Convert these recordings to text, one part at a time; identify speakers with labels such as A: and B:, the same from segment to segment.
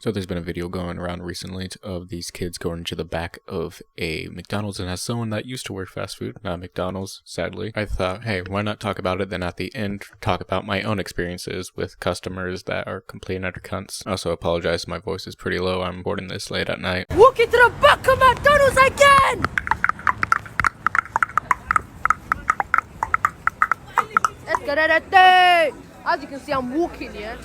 A: So there's been a video going around recently of these kids going to the back of a McDonald's, and as someone that used to work fast food, not McDonald's, sadly, I thought, hey, why not talk about it, then at the end talk about my own experiences with customers that are complete utter cunts. I also apologize, my voice is pretty low, I'm recording this late at night.
B: Walk into the back of McDonald's again! Let's get at that. As you can see, I'm walking, yeah?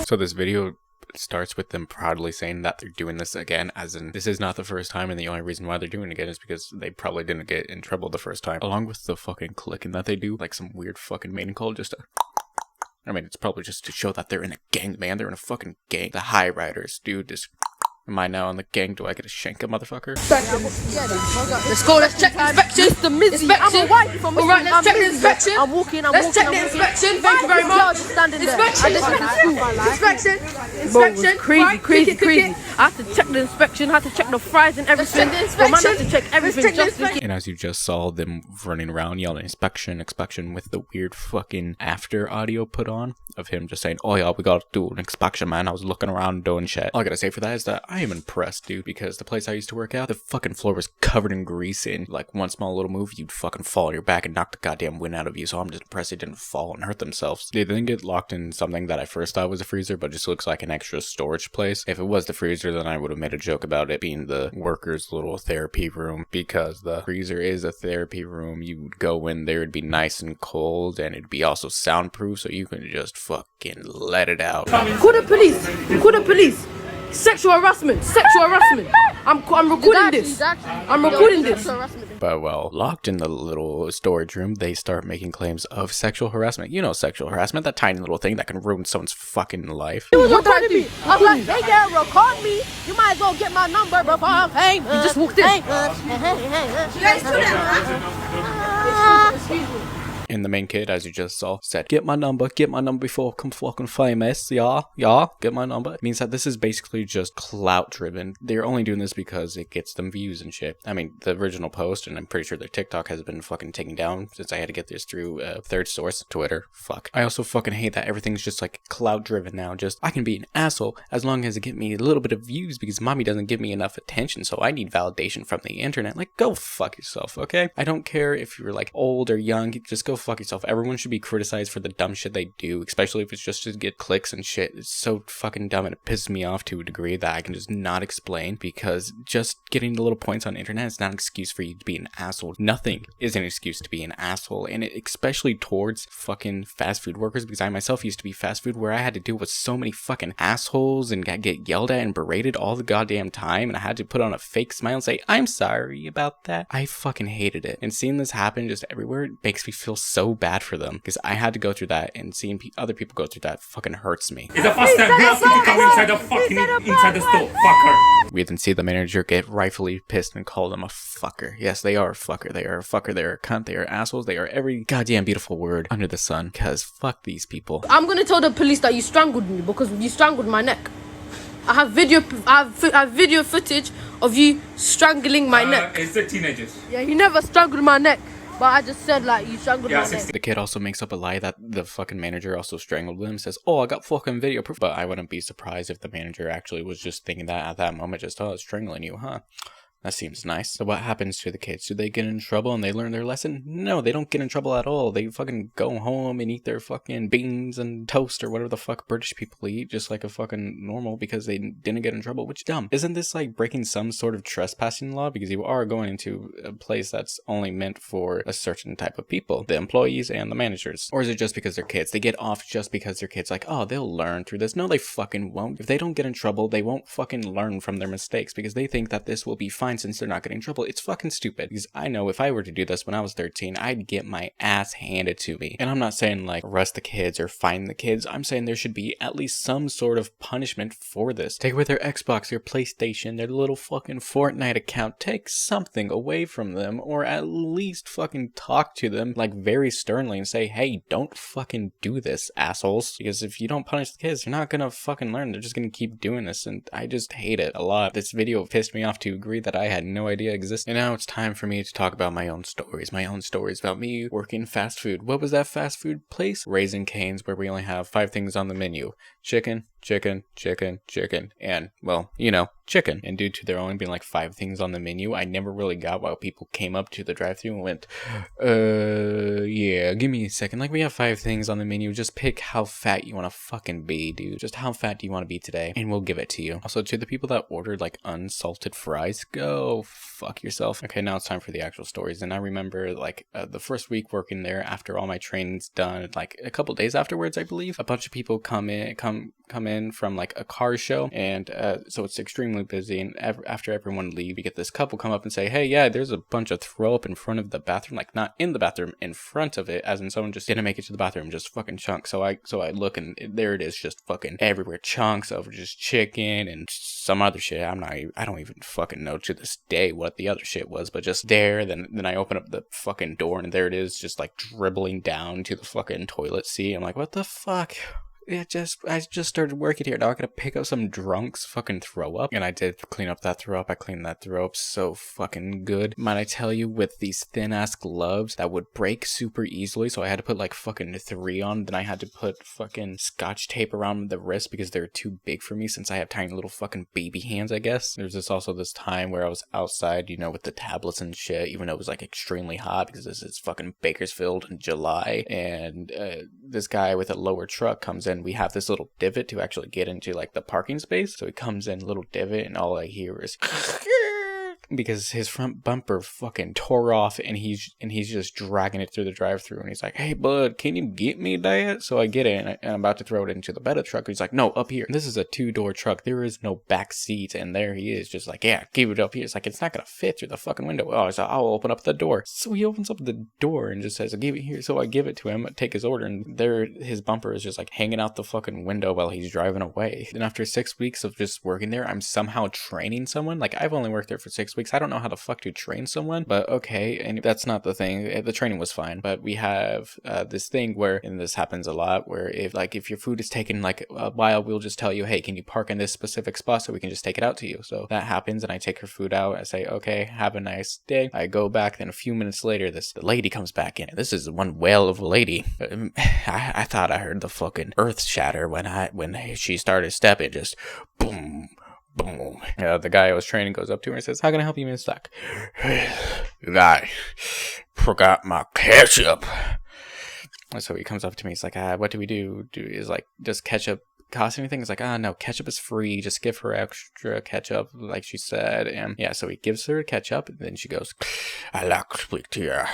A: So this video starts with them proudly saying that they're doing this again, as in this is not the first time, and the only reason why they're doing it again is because they probably didn't get in trouble the first time. Along with the fucking clicking that they do, like some weird fucking mating call, just to... I mean, it's probably just to show that they're in a gang, man. They're in a fucking gang. The high riders, dude, just... Am I now in the gang? Do I get to shank a motherfucker?
B: Let's go, let's check the inspection. It's the Mizzy. I'm a wife from Alright, let's check the inspection. I'm walking, let's check the inspection. Thank you very much. Inspection. Inspection. Crazy. I have to check the inspection. I have to check the fries and everything. I have to check everything just in case.
A: And as you just saw them running around yelling inspection with the weird fucking after audio put on of him just saying, oh yeah, we gotta do an inspection, man. I was looking around doing shit. All I gotta say for that is that I am impressed, dude, because the place I used to work at, the fucking floor was covered in grease, and like one small little move, you'd fucking fall on your back and knock the goddamn wind out of you. So I'm just impressed they didn't fall and hurt themselves. They didn't get locked in something that I first thought was a freezer, but just looks like an extra storage place. If it was the freezer, then I would have made a joke about it being the workers' little therapy room, because the freezer is a therapy room. You would go in there, it'd be nice and cold, and it'd be also soundproof, so you can just fucking let it out.
B: Call the police. Sexual harassment. I'm recording this. I'm recording this.
A: But well, locked in the little storage room, they start making claims of sexual harassment. You know sexual harassment, that tiny little thing that can ruin someone's fucking life.
B: He was recording me. I was like, they can't record me. You might as well get my number before I'm famous. You just walked in.
A: And the main kid, as you just saw, said, get my number before I'm fucking famous, yeah, get my number. It means that this is basically just clout driven. They're only doing this because it gets them views and shit. I mean, the original post, and I'm pretty sure their TikTok has been fucking taken down since I had to get this through a third source, Twitter, fuck. I also fucking hate that everything's just like clout driven now. Just, I can be an asshole as long as it get me a little bit of views because mommy doesn't give me enough attention, so I need validation from the internet. Like, go fuck yourself, okay? I don't care if you're like old or young, just go fuck yourself. Everyone should be criticized for the dumb shit they do, especially if it's just to get clicks and shit. It's so fucking dumb, and it pisses me off to a degree that I can just not explain, because just getting the little points on the internet is not an excuse for you to be an asshole. Nothing is an excuse to be an asshole, and it, especially towards fucking fast food workers, because I myself used to be fast food, where I had to deal with so many fucking assholes and get yelled at and berated all the goddamn time, and I had to put on a fake smile and say, I'm sorry about that. I fucking hated it, and seeing this happen just everywhere makes me feel so bad for them, because I had to go through that, and seeing other people go through that fucking hurts me.
C: It's the first time you asked me to come inside the store, fucker.
A: We then see the manager get rightfully pissed and call them a fucker. Yes, they are a fucker. They are a fucker. They are a cunt. They are assholes. They are every goddamn beautiful word under the sun, because fuck these people.
B: I'm gonna tell the police that you strangled me because you strangled my neck. I have video footage of you strangling my neck.
C: It's the teenagers.
B: Yeah, you never strangled my neck. But I just said, like, you strangled my neck.
A: The kid also makes up a lie that the fucking manager also strangled him. Says, oh, I got fucking video proof. But I wouldn't be surprised if the manager actually was just thinking that at that moment. Just, oh, I was strangling you, huh? That seems nice. So what happens to the kids? Do they get in trouble and they learn their lesson? No, they don't get in trouble at all. They fucking go home and eat their fucking beans and toast or whatever the fuck British people eat, just like a fucking normal, because they didn't get in trouble, which is dumb. Isn't this like breaking some sort of trespassing law? Because you are going into a place that's only meant for a certain type of people, the employees and the managers. Or is it just because they're kids? They get off just because they're kids, like, oh, they'll learn through this. No, they fucking won't. If they don't get in trouble, they won't fucking learn from their mistakes, because they think that this will be fine since they're not getting in trouble. It's fucking stupid, because I know if I were to do this when I was 13, I'd get my ass handed to me. And I'm not saying like arrest the kids or fine the kids. I'm saying there should be at least some sort of punishment for this. Take away their Xbox, their PlayStation, their little fucking Fortnite account. Take something away from them, or at least fucking talk to them like very sternly and say, hey, don't fucking do this, assholes. Because if you don't punish the kids, they're not gonna fucking learn. They're just gonna keep doing this, and I just hate it a lot. This video pissed me off to a degree that I had no idea existed. And now it's time for me to talk about my own stories about me working fast food. What was that fast food place? Raising Cane's, where we only have 5 things on the menu. chicken, chicken, chicken, chicken, and, well, you know, chicken. And due to there only being like 5 things on the menu, I never really got why people came up to the drive-thru and went, yeah, give me a second. Like, we have 5 things on the menu. Just pick how fat you want to fucking be, dude. Just how fat do you want to be today? And we'll give it to you. Also, to the people that ordered like unsalted fries, go fuck yourself. Okay, now it's time for the actual stories. And I remember like the first week working there, after all my training's done, like a couple days afterwards, I believe, a bunch of people come in from like a car show, and so it's extremely busy. And after everyone leave, you get this couple come up and say, hey, yeah, there's a bunch of throw up in front of the bathroom, like not in the bathroom, in front of it, as in someone just didn't make it to the bathroom, just fucking chunks. So I look, and there it is, just fucking everywhere, chunks of just chicken and some other shit. I don't even fucking know to this day what the other shit was, but just there. Then I open up the fucking door, and there it is, just like dribbling down to the fucking toilet seat. I'm like, what the fuck? I just started working here. Now I gotta pick up some drunk's fucking throw up. And I did clean up that throw up. I cleaned that throw up so fucking good. Might I tell you, with these thin ass gloves that would break super easily. So I had to put like fucking 3 on. Then I had to put fucking scotch tape around the wrist because they're too big for me, since I have tiny little fucking baby hands, I guess. There's this time where I was outside, you know, with the tablets and shit, even though it was like extremely hot because this is fucking Bakersfield in July. And this guy with a lower truck comes in. We have this little divot to actually get into like the parking space. So he comes in, little divot, and all I hear is because his front bumper fucking tore off, and he's just dragging it through the drive-thru, and he's like, hey bud, can you get me that? So I get it, and I'm about to throw it into the bed of the truck. He's like, no, up here. This is a 2-door truck. There is no back seat. And there he is, just like, yeah, keep it up here. It's like, it's not gonna fit through the fucking window. Oh, so I'll open up the door. So he opens up the door and just says, give it here. So I give it to him, take his order, and there his bumper is just like hanging out the fucking window while he's driving away. And after 6 weeks of just working there, I'm somehow training someone. Like, I've only worked there for 6 weeks. I don't know how the fuck to train someone, but okay. And that's not the thing. The training was fine, but we have this thing where, and this happens a lot, where if your food is taken like a while, we'll just tell you, hey, can you park in this specific spot so we can just take it out to you? So that happens, and I take her food out. I say, okay, have a nice day. I go back. Then a few minutes later, the lady comes back in. This is one whale of a lady. I thought I heard the fucking earth shatter when she started stepping. Just boom. Boom. The guy I was training goes up to her and says, how can I help you, Miss Duck? I forgot my ketchup. So he comes up to me. He's like, what do we do? Is like, does ketchup cost anything? It's like, no, ketchup is free. Just give her extra ketchup, like she said. And yeah, so he gives her ketchup, and then she goes, I like to speak to your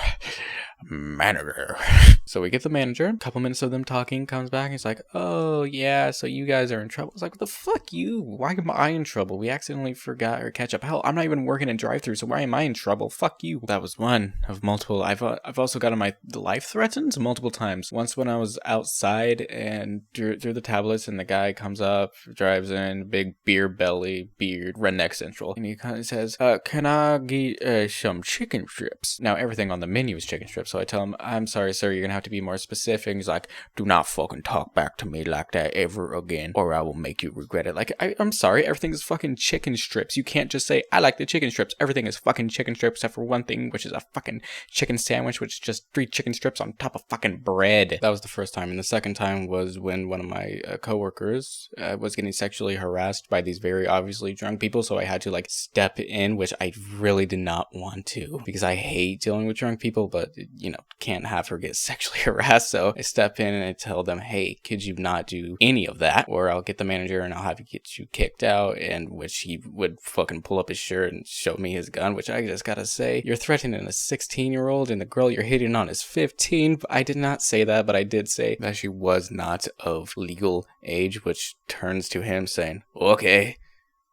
A: manager. So we get the manager. A couple minutes of them talking, comes back, and he's like, oh yeah, so you guys are in trouble. It's like, what the fuck you? Why am I in trouble? We accidentally forgot our ketchup. Hell, I'm not even working in drive-thru, so why am I in trouble? Fuck you. That was one of multiple. I've also gotten my life threatened multiple times. Once when I was outside and through the tablets, and the guy comes up, drives in, big beer belly, beard, redneck central, and he kind of says, can I get some chicken strips? Now everything on the menu is chicken strips, so I tell him, I'm sorry sir, you're gonna have to be more specific. And he's like, do not fucking talk back to me like that ever again, or I will make you regret it. Like, I'm sorry, everything is fucking chicken strips. You can't just say, I like the chicken strips. Everything is fucking chicken strips except for one thing, which is a fucking chicken sandwich, which is just 3 chicken strips on top of fucking bread. That was the first time. And the second time was when one of my coworkers was getting sexually harassed by these very obviously drunk people, so I had to like step in, which I really did not want to, because I hate dealing with drunk people, but you know, can't have her get sexually harassed. So I step in and I tell them, hey, could you not do any of that, or I'll get the manager and I'll have you get you kicked out. And which he would fucking pull up his shirt and show me his gun, which I just gotta say, you're threatening a 16-year-old and the girl you're hitting on is 15. I did not say that, but I did say that she was not of legal age, which turns to him saying, okay.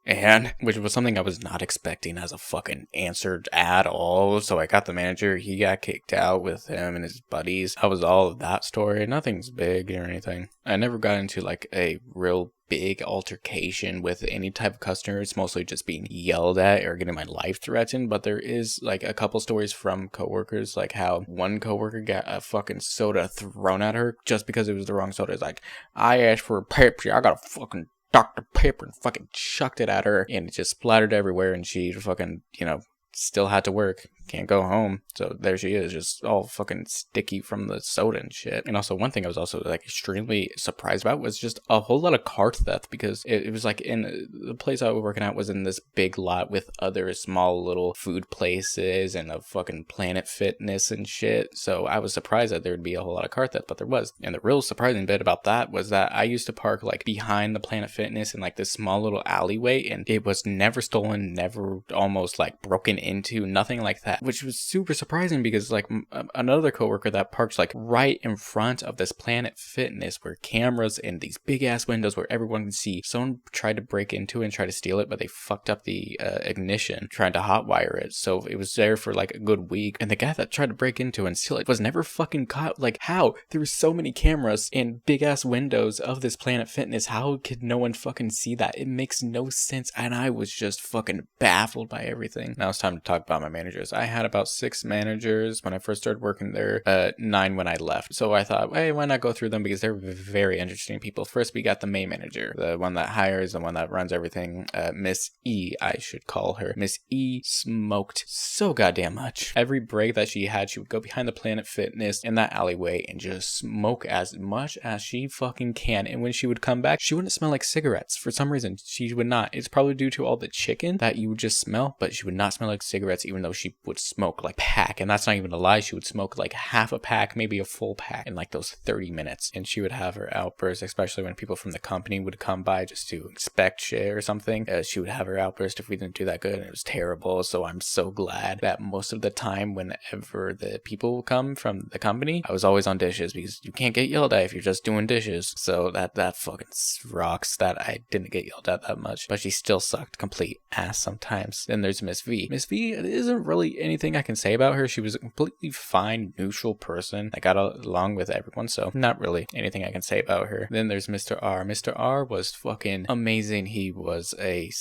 A: And which was something I was not expecting as a fucking answer at all. So I got the manager, he got kicked out with him and his buddies. That was all of that story. Nothing's big or anything. I never got into like a real big altercation with any type of customer. It's mostly just being yelled at or getting my life threatened. But there is like a couple stories from coworkers, like how one coworker got a fucking soda thrown at her just because it was the wrong soda. It's like, I asked for a Pepsi, I got a fucking Dr. Pepper, and fucking chucked it at her, and it just splattered everywhere, and she fucking, you know, still had to work. can't go home. So there she is, just all fucking sticky from the soda and shit. And also one thing I was also like extremely surprised about was just a whole lot of cart theft, because it was like in the place I was working at was in this big lot with other small little food places and a fucking Planet Fitness and shit. So I was surprised that there would be a whole lot of cart theft, but there was. And the real surprising bit about that was that I used to park like behind the Planet Fitness in like this small little alleyway, and it was never stolen, never almost like broken into, nothing like that, which was super surprising because like another coworker that parks like right in front of this Planet Fitness where cameras and these big ass windows where everyone can see, someone tried to break into it and try to steal it, but they fucked up the ignition trying to hotwire it, so it was there for like a good week, and the guy that tried to break into and steal it was never fucking caught. Like, how? There were so many cameras and big ass windows of this Planet Fitness, how could no one fucking see that? It makes no sense, and I was just fucking baffled by everything. Now it's time to talk about my managers. I had about 6 managers when I first started working there, 9 when I left, so I thought, hey, why not go through them, because they're very interesting people. First, we got the main manager, the one that hires, the one that runs everything, Miss E, I should call her. Miss E smoked so goddamn much. Every break that she had, she would go behind the Planet Fitness in that alleyway and just smoke as much as she fucking can, and when she would come back, she wouldn't smell like cigarettes. For some reason, she would not. It's probably due to all the chicken that you would just smell, but she would not smell like cigarettes, even though she would smoke like pack, and that's not even a lie. She would smoke like half a pack, maybe a full pack in like those 30 minutes, and she would have her outbursts, especially when people from the company would come by just to inspect shit or something. She would have her outburst if we didn't do that good, and it was terrible. So I'm so glad that most of the time whenever the people come from the company, I was always on dishes, because you can't get yelled at if you're just doing dishes. So that fucking rocks that I didn't get yelled at that much, but she still sucked complete ass sometimes. Then there's Miss V. Miss V, isn't really anything I can say about her. She was a completely fine, neutral person that got along with everyone, so not really anything I can say about her. Then there's Mr. R. Mr. R was fucking amazing. He was a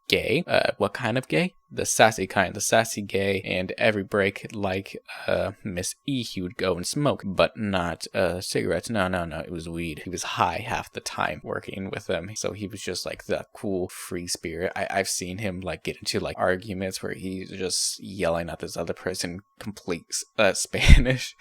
A: gay. What kind of gay? The sassy kind, the sassy gay, and every break, like Miss E, he would go and smoke, but not cigarettes. No, it was weed. He was high half the time working with them, so he was just like the cool free spirit. I've seen him like get into like arguments where he's just yelling at this other person complete Spanish,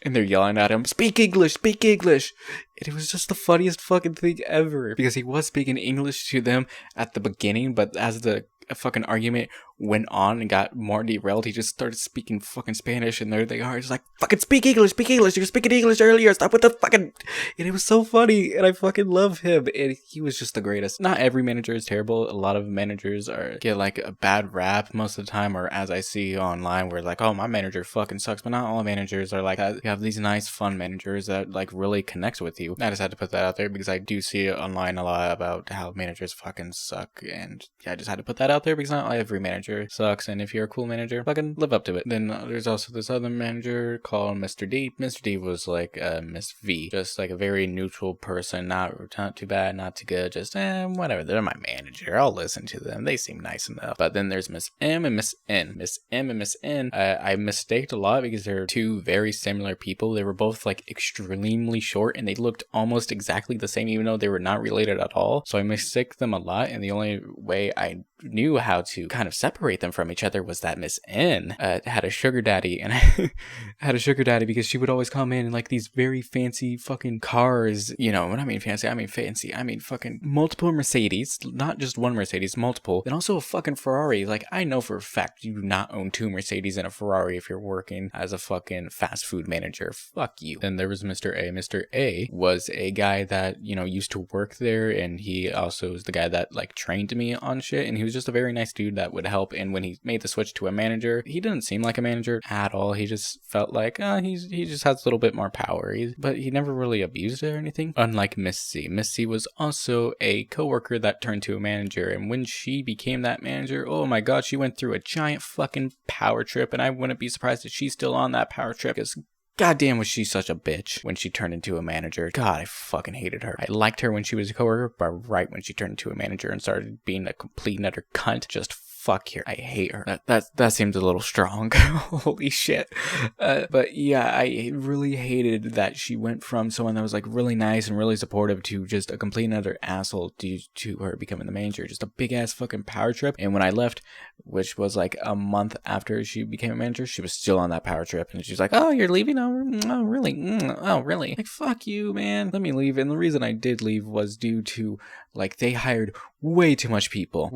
A: and they're yelling at him, speak English, speak English. And it was just the funniest fucking thing ever, because he was speaking English to them at the beginning, but as the fucking argument went on and got more derailed, he just started speaking fucking Spanish, and there they are, just like, fucking speak English, you were speaking English earlier, stop with the fucking... And it was so funny, and I fucking love him, and he was just the greatest. Not every manager is terrible. A lot of managers get like a bad rap most of the time, or as I see online, where like, oh, my manager fucking sucks, but not all managers are like that. You have these nice fun managers that like really connect with you. I just had to put that out there, because I do see it online a lot about how managers fucking suck, and yeah, I just had to put that out there, because not every manager sucks, and if you're a cool manager, fucking live up to it. Then there's also this other manager called Mr. D. Mr. D was like Miss V, just like a very neutral person, not too bad, not too good, just whatever, they're my manager, I'll listen to them, they seem nice enough. But then there's Miss M and Miss N. Miss M and Miss N, I mistaked a lot, because they're two very similar people. They were both like extremely short, and they looked almost exactly the same, even though they were not related at all. So I mistaked them a lot, and the only way I knew how to kind of separate them from each other was that Miss N had a sugar daddy, and I had a sugar daddy because she would always come in like these very fancy fucking cars. You know, when I mean fancy, I mean fancy. I mean fucking multiple Mercedes, not just one Mercedes, multiple, and also a fucking Ferrari. Like, I know for a fact you do not own 2 Mercedes and a Ferrari if you're working as a fucking fast food manager. Fuck you. Then there was Mr. A. Mr. A was a guy that, you know, used to work there, and he also was the guy that like trained me on shit, and he was just a very nice dude that would help. And when he made the switch to a manager, he didn't seem like a manager at all. He just felt like he just has a little bit more power, but he never really abused it or anything. Unlike Miss C. Miss C was also a coworker that turned to a manager, and when she became that manager, oh my god, she went through a giant fucking power trip, and I wouldn't be surprised if she's still on that power trip, because goddamn was she such a bitch when she turned into a manager. God, I fucking hated her. I liked her when she was a coworker, but right when she turned into a manager and started being a complete and utter cunt, just fuck here. I hate her. That seems a little strong. Holy shit. But yeah, I really hated that she went from someone that was like really nice and really supportive to just a complete and utter asshole due to her becoming the manager. Just a big ass fucking power trip. And when I left, which was like a month after she became a manager, she was still on that power trip. And she's like, oh, you're leaving? Oh, really? Oh, really? Like, fuck you, man. Let me leave. And the reason I did leave was due to, like, they hired way too much people.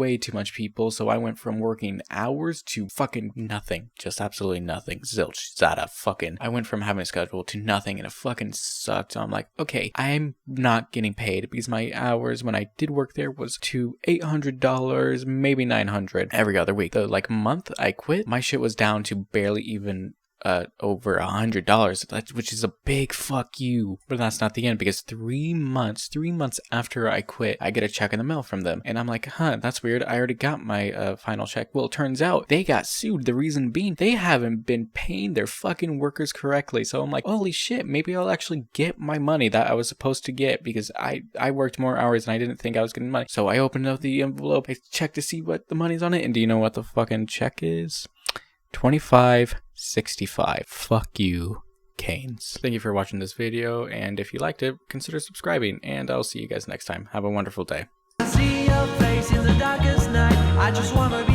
A: So I went from working hours to fucking nothing. Just absolutely nothing. Zilch. Zada. Fucking. I went from having a schedule to nothing, and it fucking sucked. So I'm like, okay, I'm not getting paid because my hours when I did work there was to $800, maybe $900 every other week. The like month I quit, my shit was down to barely even over $100, which is a big fuck you. But that's not the end, because 3 months after I quit, I get a check in the mail from them, and I'm like, huh, that's weird. I already got my final check. Well, it turns out they got sued. The reason being, they haven't been paying their fucking workers correctly. So I'm like, holy shit, maybe I'll actually get my money that I was supposed to get, because I worked more hours and I didn't think I was getting money. So I opened up the envelope, I checked to see what the money's on it, and do you know what the fucking check is? $25.65. Fuck you, Canes. Thank you for watching this video, and if you liked it, consider subscribing, and I'll see you guys next time. Have a wonderful day.
D: See your face in the darkest night. I just wanna be